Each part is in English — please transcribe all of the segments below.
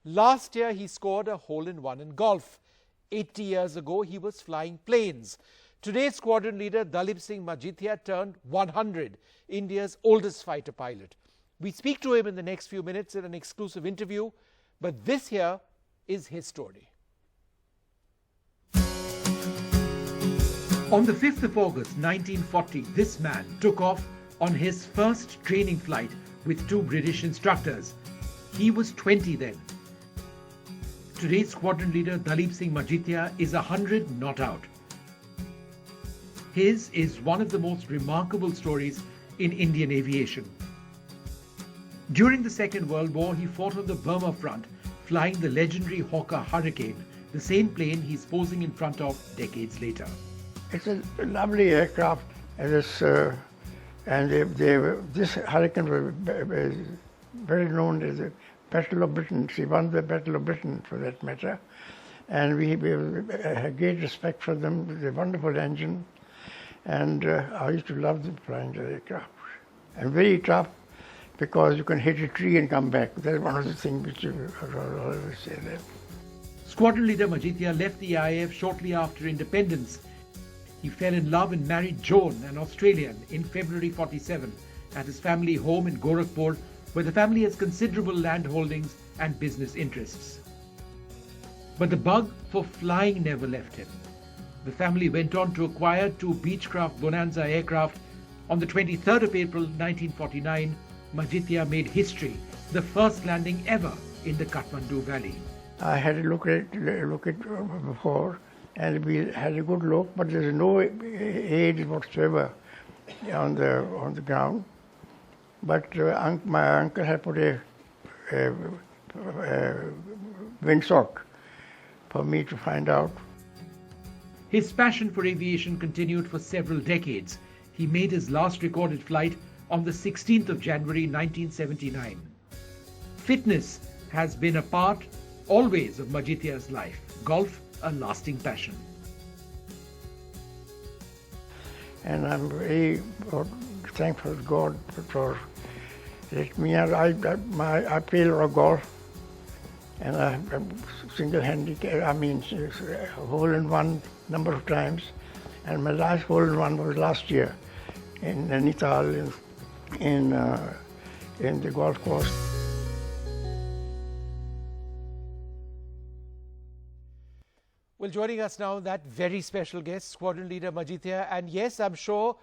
Last year, he scored a hole-in-one in golf. 80 years ago, he was flying planes. Today, squadron leader Dalip Singh Majithia turned 100, India's oldest fighter pilot. We speak to him in the next few minutes in an exclusive interview, but this here is his story. On the 5th of August 1940, this man took off on his first training flight with two British instructors. He was 20 then. Today's squadron leader Dalip Singh Majithia is 100 not out. His is one of the most remarkable stories in Indian aviation. During the Second World War, he fought on the Burma front, flying the legendary Hawker Hurricane, the same plane he's posing in front of decades later. It's a lovely aircraft, and this Hurricane was very known as the Battle of Britain. She won the Battle of Britain, for that matter, and we had great respect for them. The wonderful engine, and I used to love flying the aircraft. And very tough, because you can hit a tree and come back. That's one of the things which I always say that. Squadron leader Majithia left the IAF shortly after independence. He fell in love and married Joan, an Australian, in February 47 at his family home in Gorakhpur, where the family has considerable land holdings and business interests. But the bug for flying never left him. The family went on to acquire two Beechcraft Bonanza aircraft. On the 23rd of April 1949, Majithia made history, the first landing ever in the Kathmandu Valley. I had a look at it before, and we had a good look, but there's no aid whatsoever on the ground. But my uncle had put a windsock for me to find out. His passion for aviation continued for several decades. He made his last recorded flight on the 16th of January 1979. Fitness has been a part always of Majithia's life. Golf, a lasting passion. And I'm very thankful to God for letting me out. I play a lot of golf, and I'm single-handed, hole-in-one number of times. And my last hole-in-one was last year in Nainital, in the golf course. Well, joining us now, that very special guest, squadron leader Majithia. And yes, I'm sure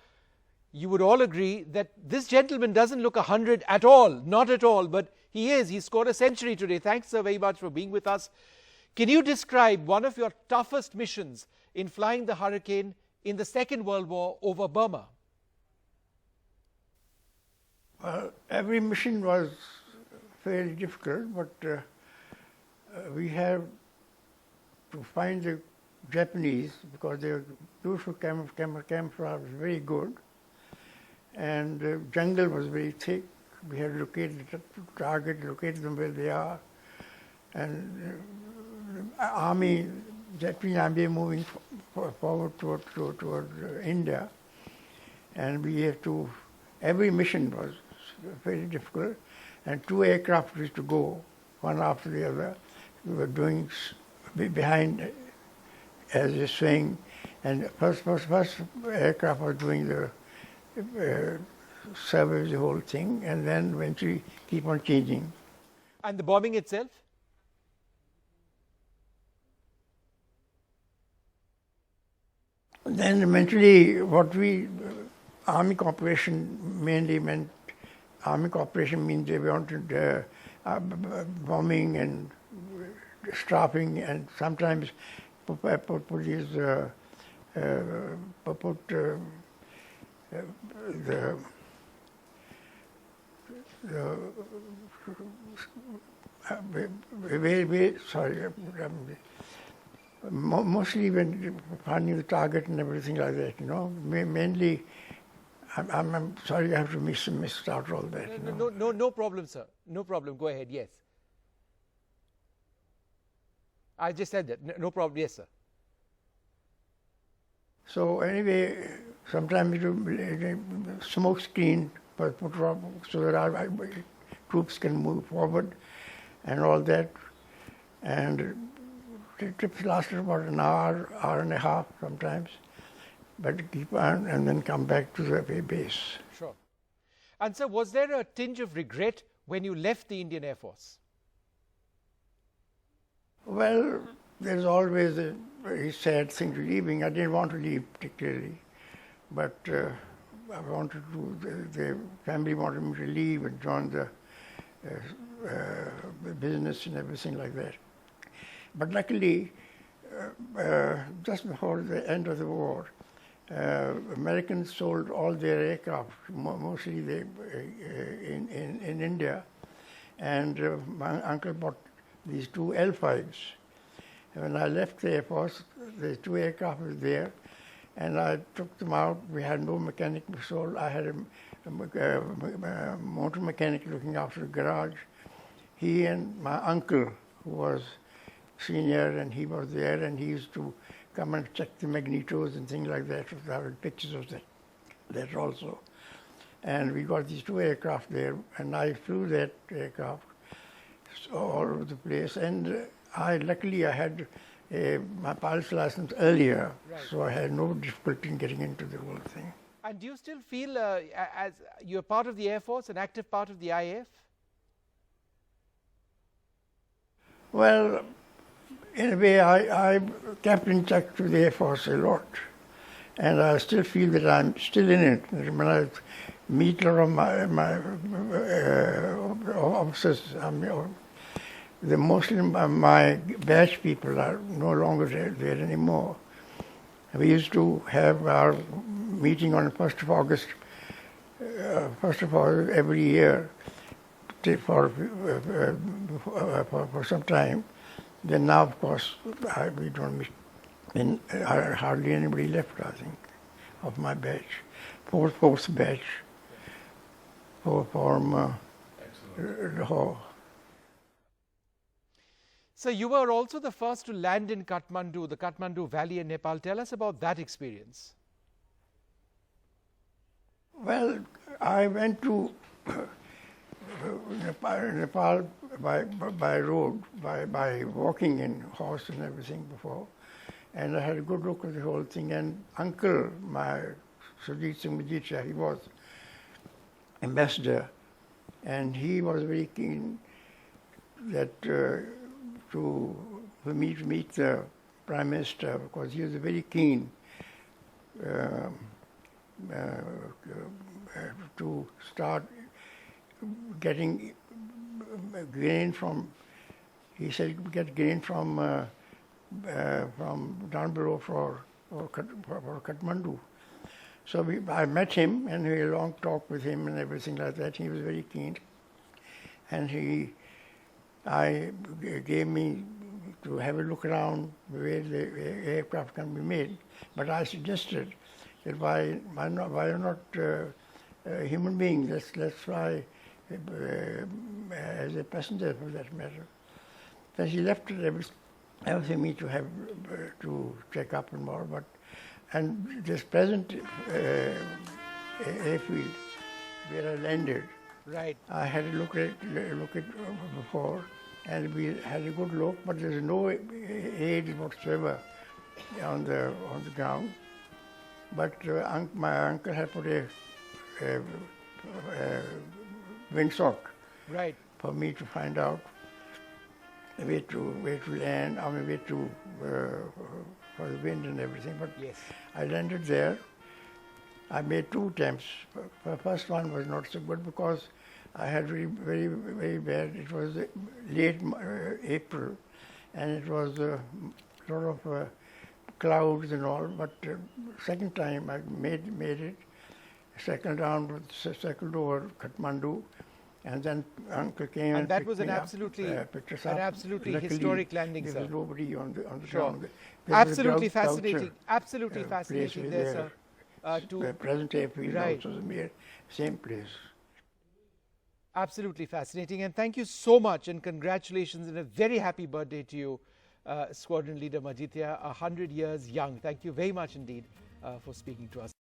you would all agree that this gentleman doesn't look 100 at all, not at all, but he is. He scored a century today. Thanks so very much for being with us. Can you describe one of your toughest missions in flying the Hurricane in the Second World War over Burma? Well, every mission was fairly difficult, but we have to find the Japanese, because their use of camouflage was very good, and the jungle was very thick. We had to locate the target, locate them where they are, and Japanese army moving forward toward India, and we had to. Every mission was very difficult, and two aircraft used to go one after the other. We were doing behind as a swing, and first aircraft was doing the survey, the whole thing, and then eventually keep on changing. And the bombing itself? Then eventually Army cooperation mainly meant, Army cooperation means they wanted bombing and strafing, and sometimes put these mostly when finding the target and everything like that, mainly. I'm sorry, I have to miss out all that. No problem, sir. No problem. Go ahead. Yes. I just said that. No problem. Yes, sir. So anyway, sometimes we do smoke screen put up so that our troops can move forward and all that. And the trips lasted about an hour, hour and a half sometimes, but keep on and then come back to the base. Sure. And so was there a tinge of regret when you left the Indian Air Force? Well, there's always a very sad thing to leaving. I didn't want to leave particularly, but I wanted to, the family wanted me to leave and join the business and everything like that. But luckily, just before the end of the war, Americans sold all their aircraft, mostly in India, and my uncle bought these two L5s. When I left the Air Force, the two aircraft were there, and I took them out. We had no mechanic, so I had a motor mechanic looking after the garage. He and my uncle, who was senior, and he was there, and he used to come and check the magnetos and things like that. I had pictures of that also. And we got these two aircraft there, and I flew that aircraft all over the place. And luckily I had my pilot's license earlier, right. So I had no difficulty in getting into the whole thing. And do you still feel as you're part of the Air Force, an active part of the IAF? Well, in a way, I kept in touch with the Air Force a lot, and I still feel that I'm still in it. When I meet a lot of my officers, mostly my batch people are no longer there anymore. We used to have our meeting on 1st of August, every year for some time. Then now, of course, we don't meet. And hardly anybody left, I think, of my batch. Fourth batch. From Lahore. So you were also the first to land in Kathmandu, the Kathmandu Valley in Nepal. Tell us about that experience. Well, I went to Nepal by road, by walking in horse and everything before, and I had a good look at the whole thing. And uncle, my Singh Majithia, he was ambassador, and he was very keen that for me to meet the Prime Minister, because he was very keen to start getting grain from, he said, get grain from down below for Kathmandu. So I met him, and we had a long talk with him and everything like that. He was very keen, and I gave me to have a look around where the aircraft can be made. But I suggested that why not a human being? Let's fly as a passenger, for that matter. Then she left everything me to have to check up and more. And this present airfield where I landed, right? I had a look at before, and we had a good look, but there's no aid whatsoever on the ground. But my uncle had put a windsock, right, for me to find out where to land, I mean, for the wind and everything. But yes, I landed there. I made 2 attempts. The first one was not so good because I had very, very bad. It was late April, and it was a lot of clouds and all. But second time I made it. Second round circled over Kathmandu, and then uncle came and that was an absolutely historic landing, sir. There was nobody on the sure. ground. Absolutely fascinating. Absolutely fascinating there, sir. The present airfield right. also the same place. Absolutely fascinating, and thank you so much, and congratulations, and a very happy birthday to you, Squadron Leader Majithia, 100 years young. Thank you very much indeed for speaking to us.